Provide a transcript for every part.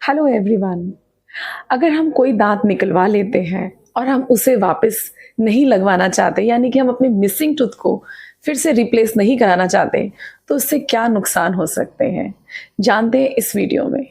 Hello everyone. अगर हम कोई दांत निकलवा लेते हैं और हम उसे वापस नहीं लगवाना चाहते, यानी कि हम अपने मिसिंग टूथ को फिर से रिप्लेस नहीं कराना चाहते, तो उससे क्या नुकसान हो सकते हैं, जानते हैं इस वीडियो में।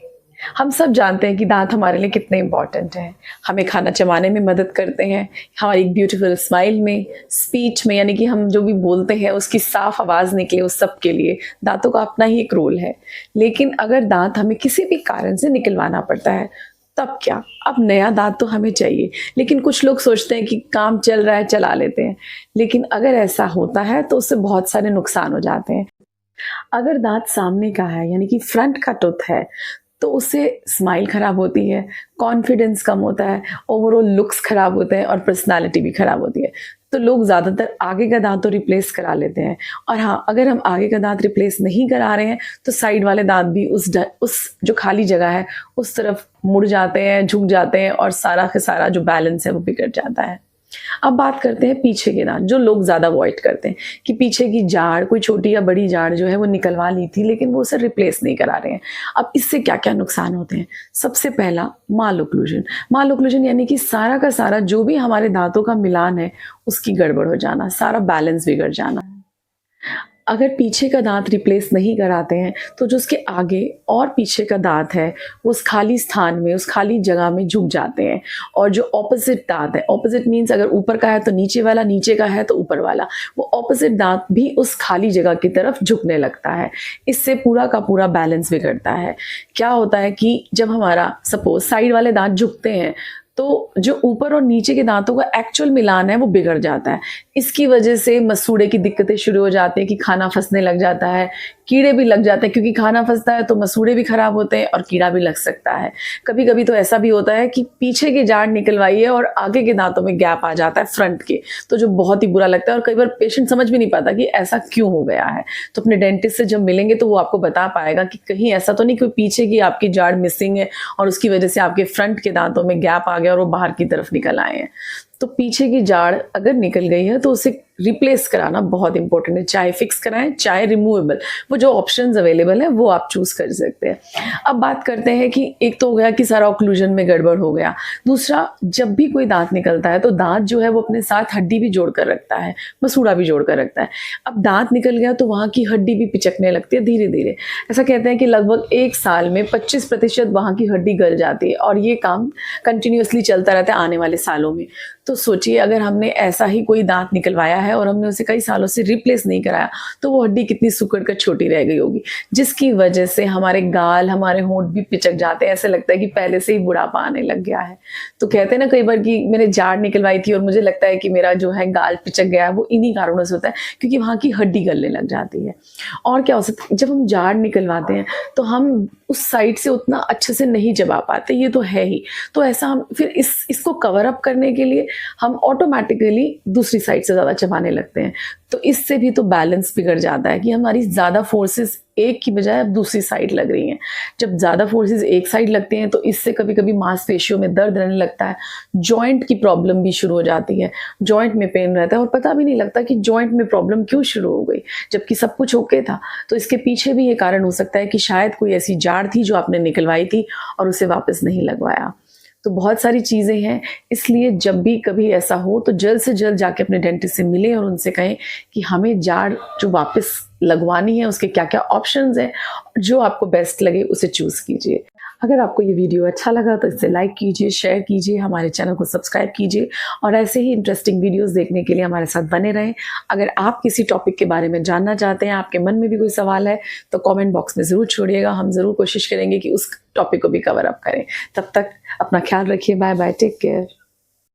हम सब जानते हैं कि दांत हमारे लिए कितने इंपॉर्टेंट हैं। हमें खाना चबाने में मदद करते हैं, हमारी ब्यूटीफुल स्माइल में, स्पीच में, यानी कि हम जो भी बोलते हैं उसकी साफ आवाज़ निकले, उस सब के लिए दांतों का अपना ही एक रोल है। लेकिन अगर दांत हमें किसी भी कारण से निकलवाना पड़ता है, तब क्या? अब नया दांत तो हमें चाहिए, लेकिन कुछ लोग सोचते हैं कि काम चल रहा है, चला लेते हैं। लेकिन अगर ऐसा होता है तो उससे बहुत सारे नुकसान हो जाते हैं। अगर दांत सामने का है, यानी कि फ्रंट का टूथ है, तो उससे स्माइल खराब होती है, कॉन्फिडेंस कम होता है, ओवरऑल लुक्स खराब होते हैं और पर्सनालिटी भी खराब होती है। तो लोग ज़्यादातर आगे का दांत तो रिप्लेस करा लेते हैं। और हाँ, अगर हम आगे का दांत रिप्लेस नहीं करा रहे हैं तो साइड वाले दांत भी उस जो खाली जगह है उस तरफ मुड़ जाते हैं, झुक जाते हैं, और सारा का सारा जो बैलेंस है वो बिगड़ जाता है। अब बात करते हैं पीछे के दांत, जो लोग ज़्यादा अवॉइड करते हैं कि पीछे की जाड़, कोई छोटी या बड़ी जाड़ जो है वो निकलवा ली थी, लेकिन वो उसे रिप्लेस नहीं करा रहे हैं। अब इससे क्या क्या नुकसान होते हैं? सबसे पहला, माल ओक्लूजन। माल ओक्लूजन यानी कि सारा का सारा जो भी हमारे दांतों का मिलान है उसकी गड़बड़ हो जाना, सारा बैलेंस बिगड़ जाना। अगर पीछे का दांत रिप्लेस नहीं कराते हैं तो जो उसके आगे और पीछे का दांत है वो उस खाली स्थान में, उस खाली जगह में झुक जाते हैं। और जो ऑपोजिट दांत है, ऑपोजिट मीन्स अगर ऊपर का है तो नीचे वाला, नीचे का है तो ऊपर वाला, वो ऑपोजिट दांत भी उस खाली जगह की तरफ झुकने लगता है। इससे पूरा का पूरा बैलेंस बिगड़ता है। क्या होता है कि जब हमारा सपोज साइड वाले दांत झुकते हैं तो जो ऊपर और नीचे के दांतों का एक्चुअल मिलान है वो बिगड़ जाता है। इसकी वजह से मसूड़े की दिक्कतें शुरू हो जाती है कि खाना फंसने लग जाता है, कीड़े भी लग जाते हैं, क्योंकि खाना फंसता है तो मसूड़े भी खराब होते हैं और कीड़ा भी लग सकता है। कभी कभी तो ऐसा भी होता है कि पीछे की जाड़ निकलवाई है और आगे के दांतों में गैप आ जाता है फ्रंट के, तो जो बहुत ही बुरा लगता है। और कई बार पेशेंट समझ भी नहीं पाता कि ऐसा क्यों हो गया है। तो अपने डेंटिस्ट से जब मिलेंगे तो वो आपको बता पाएगा कि कहीं ऐसा तो नहीं कि पीछे की आपकी जाड़ मिसिंग है और उसकी वजह से आपके फ्रंट के दांतों में गैप आ गया और वो बाहर की तरफ निकल आए हैं। तो पीछे की जाड़ अगर निकल गई है तो उसे रिप्लेस कराना बहुत इंपॉर्टेंट है, चाहे फिक्स कराएं चाहे रिमूवेबल, वो जो ऑप्शंस अवेलेबल है वो आप चूज कर सकते हैं। अब बात करते हैं कि एक तो हो गया कि सारा ऑक्लूजन में गड़बड़ हो गया। दूसरा, जब भी कोई दांत निकलता है तो दांत जो है वो अपने साथ हड्डी भी जोड़ कर रखता है, मसूड़ा भी जोड़ कर रखता है। अब दांत निकल गया तो वहाँ की हड्डी भी पिचकने लगती है धीरे धीरे। ऐसा कहते हैं कि लगभग 1 साल में 25% वहाँ की हड्डी गल जाती है, और ये काम कंटिन्यूसली चलता रहता है आने वाले सालों में। तो सोचिए, अगर हमने ऐसा ही कोई दांत निकलवाया है और हमने उसे कई सालों से रिप्लेस नहीं कराया तो वो हड्डी कितनी सिकुड़ कर छोटी रह गई होगी, जिसकी वजह से हमारे गाल, हमारे होंठ भी पिचक जाते हैं। ऐसे लगता है कि पहले से ही बुढ़ापा आने लग गया है। तो कहते हैं ना कई बार कि मैंने जाड़ निकलवाई थी और मुझे लगता है कि मेरा जो है गाल पिचक गया है, वो इन्हीं कारणों से होता है, क्योंकि वहाँ की हड्डी गलने लग जाती है। और क्या हो सकता है, जब हम जाड़ निकलवाते हैं तो हम उस साइड से उतना अच्छे से नहीं चबा पाते, ये तो है ही। तो ऐसा हम फिर इसको कवर अप करने के लिए हम ऑटोमेटिकली दूसरी साइड से ज़्यादा चबाने लगते हैं। तो इससे भी तो बैलेंस बिगड़ जाता है कि हमारी ज़्यादा फोर्सेस एक की बजाय अब दूसरी साइड लग रही हैं। जब ज़्यादा फोर्सेस एक साइड लगते हैं तो इससे कभी कभी मांसपेशियों में दर्द रहने लगता है, जॉइंट की प्रॉब्लम भी शुरू हो जाती है, जॉइंट में पेन रहता है और पता भी नहीं लगता कि जॉइंट में प्रॉब्लम क्यों शुरू हो गई, जबकि सब कुछ ओके था। तो इसके पीछे भी ये कारण हो सकता है कि शायद कोई ऐसी जाड़ थी जो आपने निकलवाई थी और उसे वापस नहीं लगवाया। तो बहुत सारी चीज़ें हैं, इसलिए जब भी कभी ऐसा हो तो जल्द से जल्द जाके अपने डेंटिस्ट से मिलें और उनसे कहें कि हमें जाड़ जो वापस लगवानी है उसके क्या क्या ऑप्शंस हैं, जो आपको बेस्ट लगे उसे चूज़ कीजिए। अगर आपको ये वीडियो अच्छा लगा तो इसे लाइक कीजिए, शेयर कीजिए, हमारे चैनल को सब्सक्राइब कीजिए और ऐसे ही इंटरेस्टिंग वीडियोस देखने के लिए हमारे साथ बने रहें। अगर आप किसी टॉपिक के बारे में जानना चाहते हैं, आपके मन में भी कोई सवाल है, तो कमेंट बॉक्स में ज़रूर छोड़िएगा। हम ज़रूर कोशिश करेंगे कि उस टॉपिक को भी कवर अप करें। तब तक अपना ख्याल रखिए। Bye bye, take care.